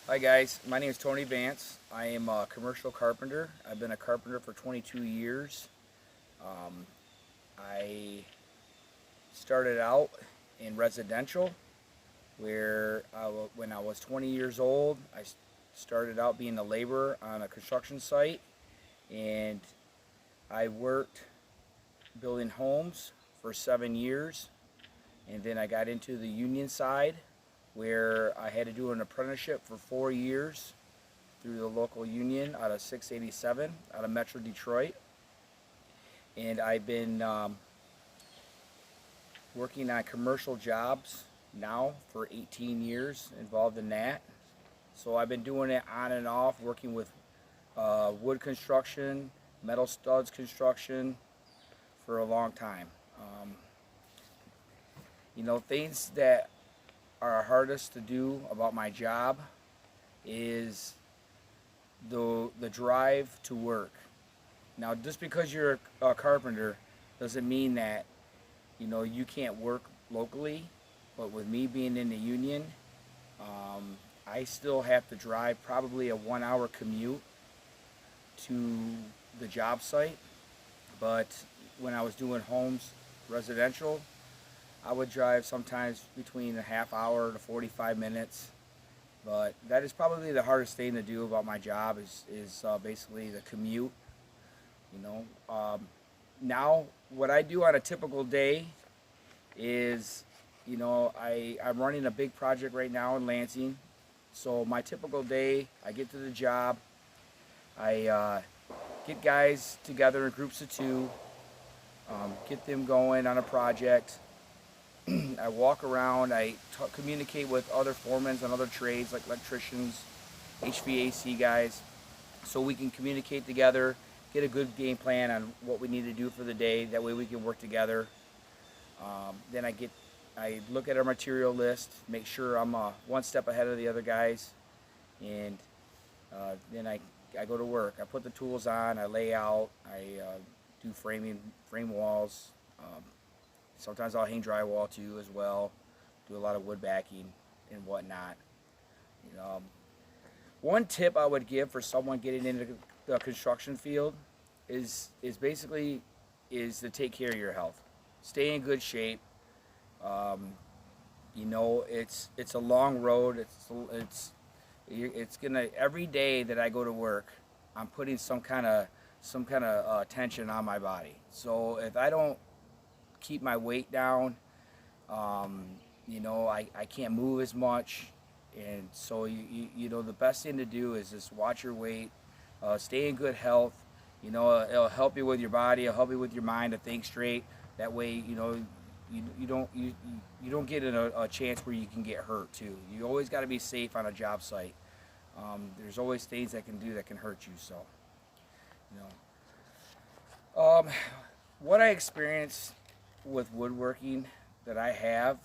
Hi guys, my name is Tony Vance. I am a commercial carpenter. I've been a carpenter for 22 years. Um, I started out in residential where when I was 20 years old, I started out being a laborer on a construction site, and I worked building homes for 7 years, and then I got into the union side where I had to do an apprenticeship for 4 years through the local union out of 687 out of Metro Detroit. And I've been working on commercial jobs now for 18 years, involved in that. So I've been doing it on and off, working with wood construction, metal studs construction for a long time. Things that are hardest to do about my job is the drive to work. Now, just because you're a carpenter doesn't mean that you can't work locally. But with me being in the union, I still have to drive probably a 1 hour commute to the job site. But when I was doing homes residential, I would drive sometimes between a half hour to 45 minutes. But that is probably the hardest thing to do about my job is basically the commute. You know, now what I do on a typical day is, I'm running a big project right now in Lansing. So my typical day, I get to the job, I get guys together in groups of two, get them going on a project. I walk around, communicate with other foremen on other trades like electricians, HVAC guys, so we can communicate together, get a good game plan on what we need to do for the day. That way we can work together. Then I look at our material list, make sure I'm one step ahead of the other guys, and then I go to work. I put the tools on, I lay out, I do frame walls. Sometimes I'll hang drywall too as well. Do a lot of wood backing and whatnot. One tip I would give for someone getting into the construction field is to take care of your health. Stay in good shape. It's a long road. It's gonna every day that I go to work, I'm putting some kind of tension on my body. So if I don't keep my weight down, I can't move as much, and so the best thing to do is just watch your weight, stay in good health. It'll help you with your body, it'll help you with your mind to think straight. That way, you don't get in a chance where you can get hurt too. You always got to be safe on a job site. There's always things that can hurt you. So, what I experienced with woodworking that I have,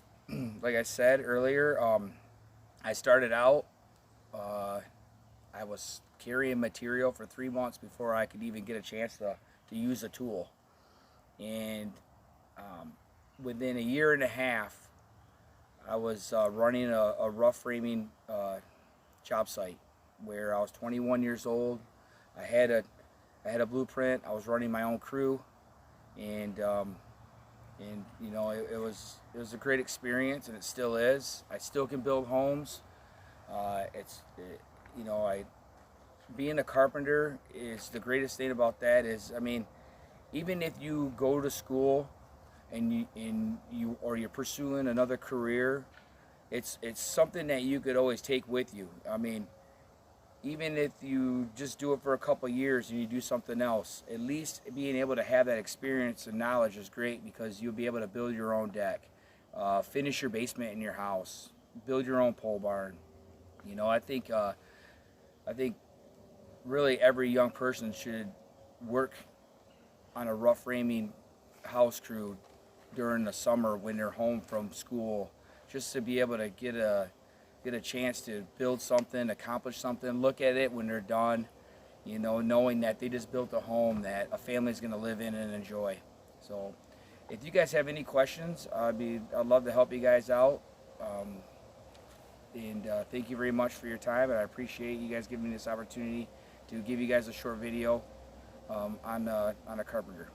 like I said earlier, I started out. I was carrying material for 3 months before I could even get a chance to use a tool, and within a year and a half, I was running a rough framing job site where I was 21 years old. I had a blueprint. I was running my own crew, and it was a great experience, and it still is. I still can build homes. Being a carpenter is the greatest thing about that. Even if you go to school and you're pursuing another career, it's something that you could always take with you. Even if you just do it for a couple of years and you do something else, at least being able to have that experience and knowledge is great, because you'll be able to build your own deck, finish your basement in your house, build your own pole barn. I think really every young person should work on a rough framing house crew during the summer when they're home from school, just to be able to get a chance to build something, accomplish something, look at it when they're done, knowing that they just built a home that a family's going to live in and enjoy. So if you guys have any questions, I'd love to help you guys out. And thank you very much for your time, and I appreciate you guys giving me this opportunity to give you guys a short video on a carpenter.